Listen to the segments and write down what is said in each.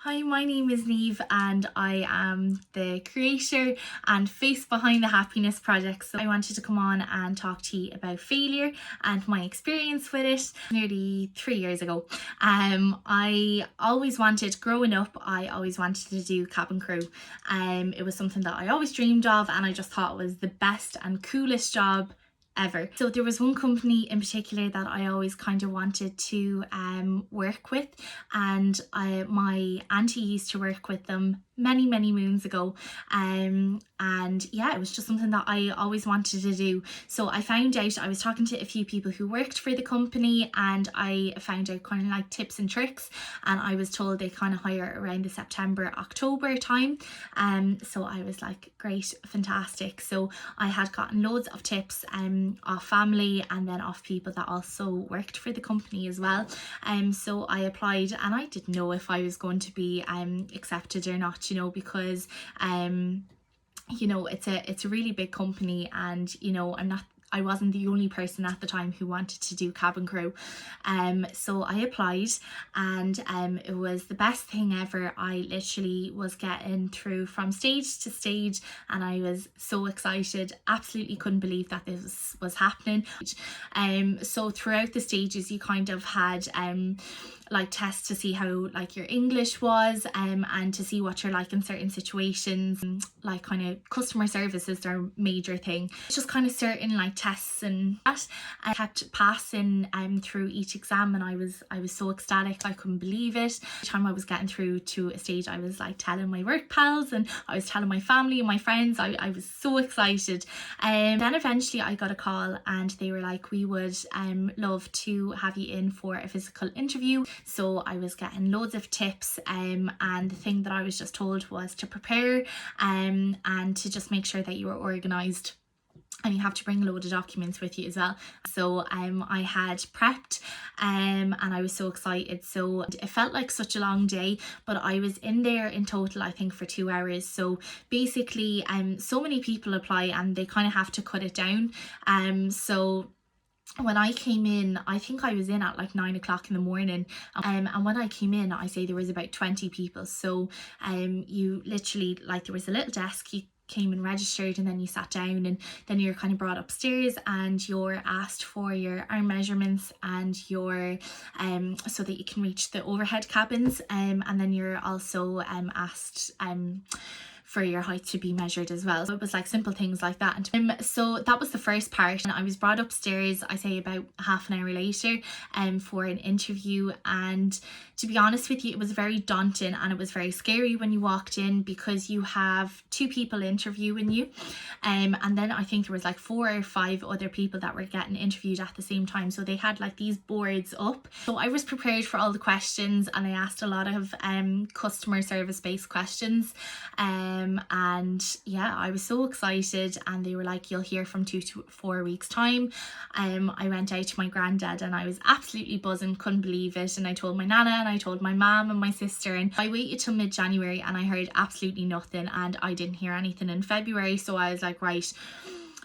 Hi, my name is Niamh and I am the creator and face behind the Happiness Project. So I wanted to come on and talk to you about failure and my experience with it nearly 3 years ago. I always wanted, growing up, I always wanted to do cabin crew. It was something that I always dreamed of and I just thought it was the best and coolest job ever. So there was one company in particular that I always kind of wanted to work with, and my auntie used to work with them many moons ago, and yeah, it was just something that I always wanted to do. So I found out, I was talking to a few people who worked for the company, and I found out kind of like tips and tricks, and I was told they kind of hire around the September-October time. So I was like, great, fantastic. So I had gotten loads of tips off family and then off people that also worked for the company as well. So I applied and I didn't know if I was going to be accepted or not, you know, because you know, it's a really big company, and you know, I wasn't the only person at the time who wanted to do cabin crew. So I applied, and it was the best thing ever. I literally was getting through from stage to stage and I was so excited, absolutely couldn't believe that this was happening. So throughout the stages you kind of had like tests to see how like your English was, and to see what you're like in certain situations. Like kind of customer service is their major thing. It's just kind of certain like tests, and that I kept passing through each exam, and I was so ecstatic, I couldn't believe it. Each time I was getting through to a stage, I was like telling my work pals and I was telling my family and my friends. I was so excited. Then eventually I got a call and they were like, we would love to have you in for a physical interview. So I was getting loads of tips, and the thing that I was just told was to prepare and to just make sure that you were organised, and you have to bring a load of documents with you as well. So I had prepped, and I was so excited. So it felt like such a long day, but I was in there in total I think for 2 hours. So basically so many people apply and they kind of have to cut it down. So when I came in, I think I was in at like 9 o'clock in the morning, and when I came in, I say there was about 20 people. So you literally, like, there was a little desk, you came and registered, and then you sat down, and then you're kind of brought upstairs and you're asked for your arm measurements and your so that you can reach the overhead cabins, and then you're also asked for your height to be measured as well. So it was like simple things like that. So that was the first part, and I was brought upstairs, I say about half an hour later, for an interview. And to be honest with you, it was very daunting and it was very scary when you walked in, because you have 2 people interviewing you, and then I think there was like 4 or 5 other people that were getting interviewed at the same time. So they had like these boards up. So I was prepared for all the questions, and I asked a lot of customer service based questions, and yeah, I was so excited. And they were like, you'll hear from 2 to 4 weeks time. I went out to my granddad and I was absolutely buzzing, couldn't believe it, and I told my nana and I told my mom and my sister, and I waited till mid-January and I heard absolutely nothing, and I didn't hear anything in February. So I was like, right,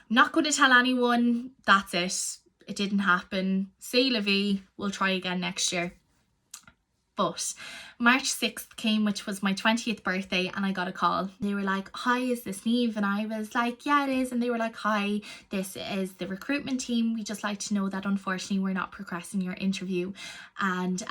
not going to tell anyone, that's it didn't happen, c'est la vie, we'll try again next year. But March 6th came, which was my 20th birthday, and I got a call. They were like, hi, is this Niamh? And I was like, yeah, it is. And they were like, hi, this is the recruitment team. We just like to know that unfortunately we're not progressing your interview. And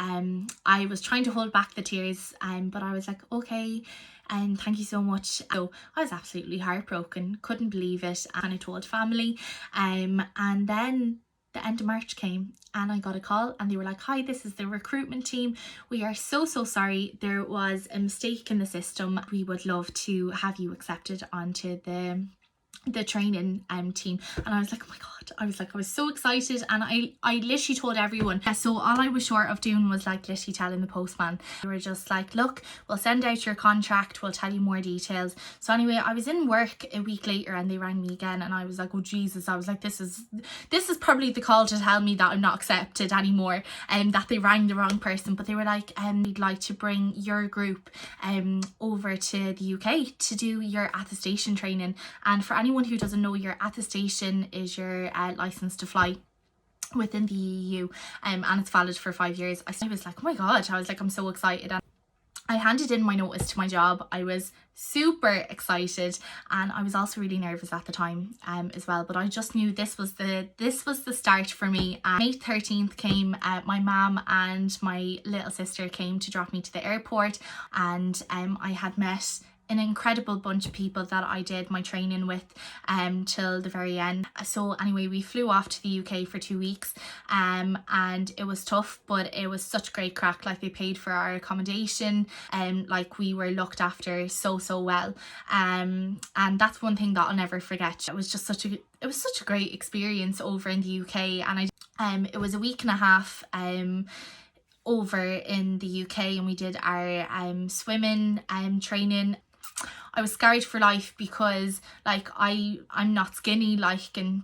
I was trying to hold back the tears, but I was like, okay, and thank you so much. So I was absolutely heartbroken, couldn't believe it, and I told family. And then the end of March came and I got a call and they were like, hi, this is the recruitment team. We are so sorry. There was a mistake in the system. We would love to have you accepted onto the training team. And I was like, oh my god, I was so excited, and I literally told everyone. So all I was short of doing was like literally telling the postman. They were just like, look, we'll send out your contract, we'll tell you more details. So anyway, I was in work a week later and they rang me again, and I was like, oh Jesus, I was like, this is probably the call to tell me that I'm not accepted anymore, and that they rang the wrong person. But they were like, we'd like to bring your group over to the UK to do your attestation training. And for anyone who doesn't know, your attestation is your license to fly within the EU, and it's valid for 5 years. I was like, oh my god, I was like, I'm so excited. I handed in my notice to my job. I was super excited, and I was also really nervous at the time as well, but I just knew this was the start for me. May 13th came, my mum and my little sister came to drop me to the airport, and I had met an incredible bunch of people that I did my training with till the very end. So anyway, we flew off to the UK for 2 weeks, and it was tough, but it was such great crack. Like, they paid for our accommodation, and like, we were looked after so well, and that's one thing that I'll never forget. It was such a great experience over in the UK, and it was a week and a half over in the UK, and we did our swimming training. I was scarred for life because like I'm not skinny, like, and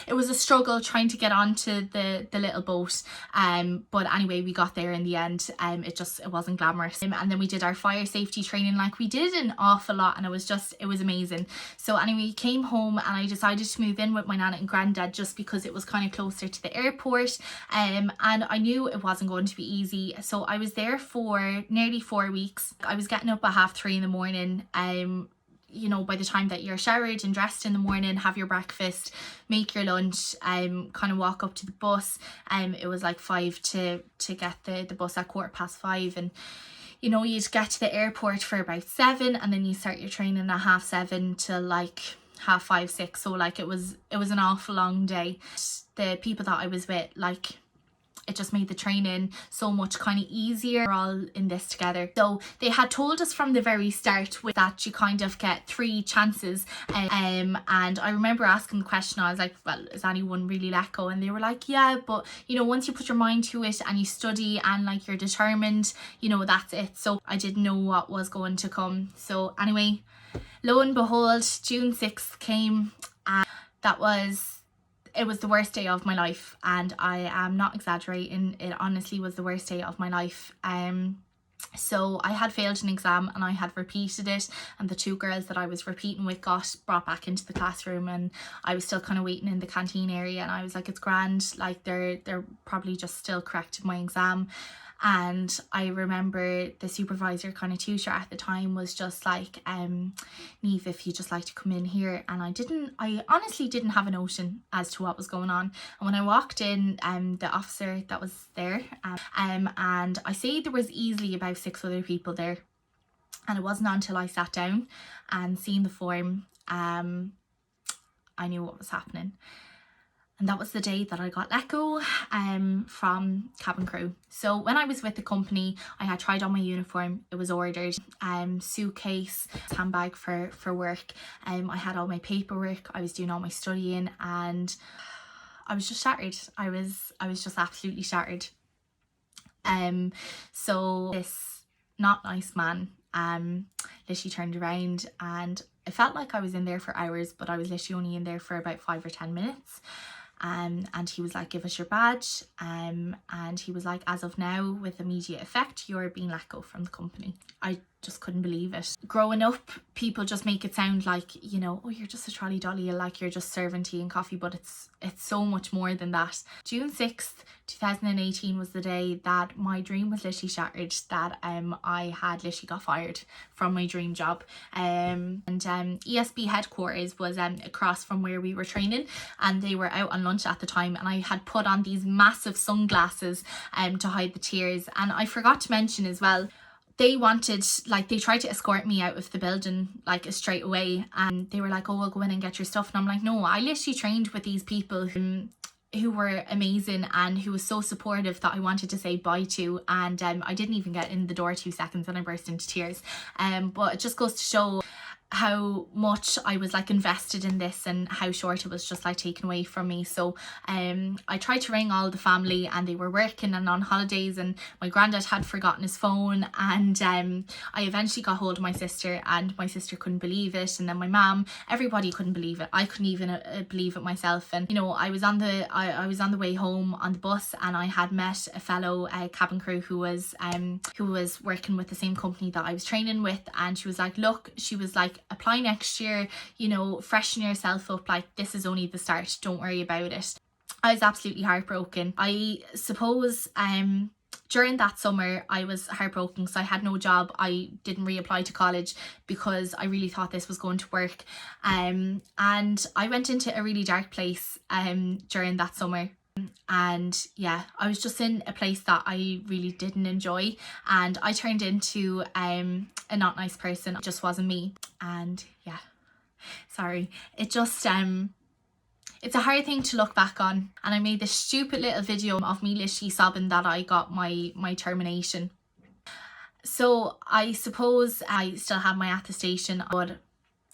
it was a struggle trying to get onto the little boat, but anyway, we got there in the end. It wasn't glamorous, and then we did our fire safety training. Like, we did an awful lot, and it was amazing. So anyway, came home, and I decided to move in with my nana and granddad just because it was kind of closer to the airport, and I knew it wasn't going to be easy. So I was there for nearly 4 weeks. I was getting up at 3:30 in the morning, you know, by the time that you're showered and dressed in the morning, have your breakfast, make your lunch, kind of walk up to the bus. It was like 5 to get the bus at 5:15, and you know, you'd get to the airport for about 7, and then you start your training at 7:30 till like 5:30, 6. So like, it was an awful long day. The people that I was with, like, it just made the training so much kind of easier. We're all in this together. So they had told us from the very start that you kind of get 3 chances, and I remember asking the question. I was like, well, is anyone really let go? And they were like, yeah, but you know, once you put your mind to it and you study and like you're determined, you know, that's it. So I didn't know what was going to come. So anyway, lo and behold, June 6th came, and it was the worst day of my life, and I am not exaggerating. It honestly was the worst day of my life. So I had failed an exam, and I had repeated it, and the 2 girls that I was repeating with got brought back into the classroom, and I was still kind of waiting in the canteen area, and I was like, it's grand, like they're probably just still correcting my exam. And I remember the supervisor, kind of tutor at the time, was just like, Niamh, if you just like to come in here. And I honestly didn't have a notion as to what was going on. And when I walked in, the officer that was there, and I say there was easily about 6 other people there. And it wasn't until I sat down and seen the form, I knew what was happening. And that was the day that I got let go from cabin crew. So when I was with the company, I had tried on my uniform. It was ordered, suitcase, handbag for work. I had all my paperwork. I was doing all my studying, and I was just shattered. I was just absolutely shattered. So this not nice man literally turned around, and I felt like I was in there for hours, but I was literally only in there for about 5 or 10 minutes. And he was like, give us your badge, and he was like, as of now, with immediate effect, you're being let go from the company. I just couldn't believe it. Growing up, people just make it sound like, you know, oh, you're just a trolley dolly, like you're just serving tea and coffee, but it's so much more than that. June 6th 2018 was the day that my dream was literally shattered, that I had literally got fired from my dream job. And ESB headquarters was across from where we were training, and they were out on lunch at the time, and I had put on these massive sunglasses to hide the tears. And I forgot to mention as well, they tried to escort me out of the building like straight away, and they were like, oh, we'll go in and get your stuff. And I'm like, no, I literally trained with these people who were amazing and who was so supportive that I wanted to say bye to, and I didn't even get in the door 2 seconds and I burst into tears. But it just goes to show how much I was like invested in this, and how short it was just like taken away from me. So I tried to ring all the family, and they were working and on holidays, and my granddad had forgotten his phone, and I eventually got hold of my sister, and my sister couldn't believe it, and then my mum, everybody couldn't believe it. I couldn't even believe it myself. And you know, I was on the way home on the bus, and I had met a fellow cabin crew who was working with the same company that I was training with, and she was like, look, she was like, apply next year, you know, freshen yourself up, like this is only the start, don't worry about it. I was absolutely heartbroken. I suppose During that summer, I was heartbroken because I had no job. I didn't reapply to college because I really thought this was going to work. And I went into a really dark place during that summer. And yeah, I was just in a place that I really didn't enjoy, and I turned into a not nice person. It just wasn't me. And yeah, sorry, it just it's a hard thing to look back on. And I made this stupid little video of me literally sobbing that I got my termination. So I suppose I still had my attestation, but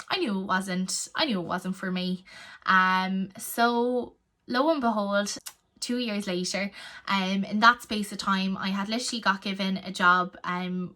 I knew it wasn't for me. So lo and behold, 2 years later, in that space of time, I had literally got given a job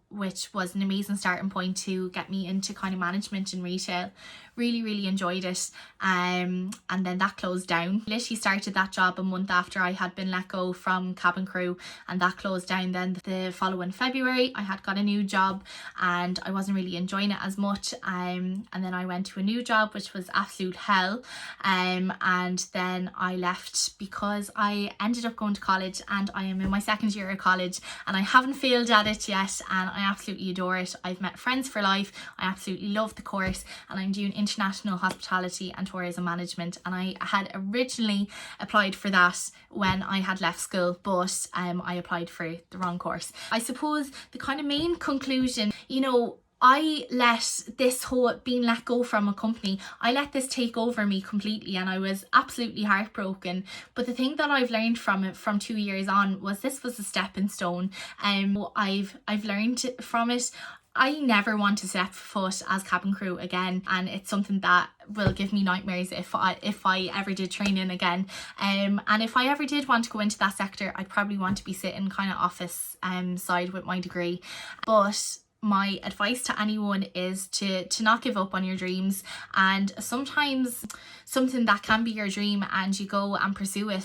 which was an amazing starting point to get me into kind of management in retail. Really enjoyed it, and then that closed down. Literally started that job a month after I had been let go from cabin crew, and that closed down. Then the following February I had got a new job and I wasn't really enjoying it as much, and then I went to a new job which was absolute hell, and then I left because I ended up going to college, and I am in my second year of college and I haven't failed at it yet, and I absolutely adore it. I've met friends for life. I absolutely love the course, and I'm doing international hospitality and tourism management, and I had originally applied for that when I had left school, but I applied for the wrong course. I suppose the kind of main conclusion, you know, I let this whole being let go from a company, I let this take over me completely, and I was absolutely heartbroken. But the thing that I've learned from it from 2 years on was this was a stepping stone. I've learned from it. I never want to step foot as cabin crew again, and it's something that will give me nightmares if I ever did training again. And if I ever did want to go into that sector, I'd probably want to be sitting kind of office side with my degree. But my advice to anyone is to not give up on your dreams, and sometimes something that can be your dream and you go and pursue it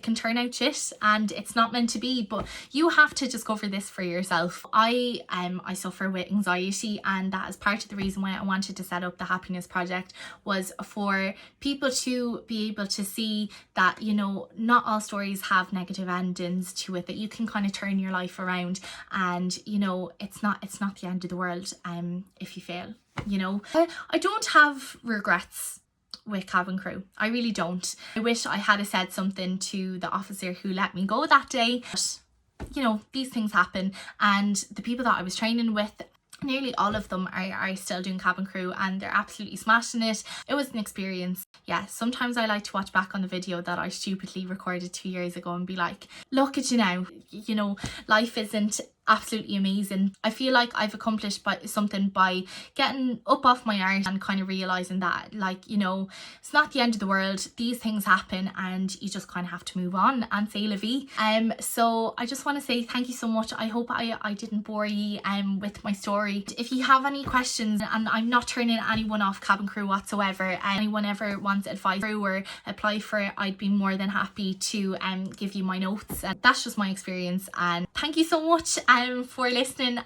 can turn out shit and it's not meant to be, but you have to discover this for yourself. I suffer with anxiety, and that is part of the reason why I wanted to set up the Happiness Project, was for people to be able to see that, you know, not all stories have negative endings to it, that you can kind of turn your life around, and you know, it's not the end of the world if you fail, you know. I don't have regrets with cabin crew. I really don't. I wish I had said something to the officer who let me go that day, but you know, these things happen, and the people that I was training with, nearly all of them are still doing cabin crew and they're absolutely smashing it. It was an experience. Yeah, sometimes I like to watch back on the video that I stupidly recorded 2 years ago and be like, look at you now, you know, life isn't absolutely amazing. I feel like I've accomplished something by getting up off my arse and kind of realizing that, like, you know, it's not the end of the world. These things happen and you just kind of have to move on and say la vie. So I just want to say thank you so much. I hope I didn't bore you with my story. If you have any questions, and I'm not turning anyone off cabin crew whatsoever, anyone ever wants advice or apply for it, I'd be more than happy to give you my notes. That's just my experience, and thank you so much for listening.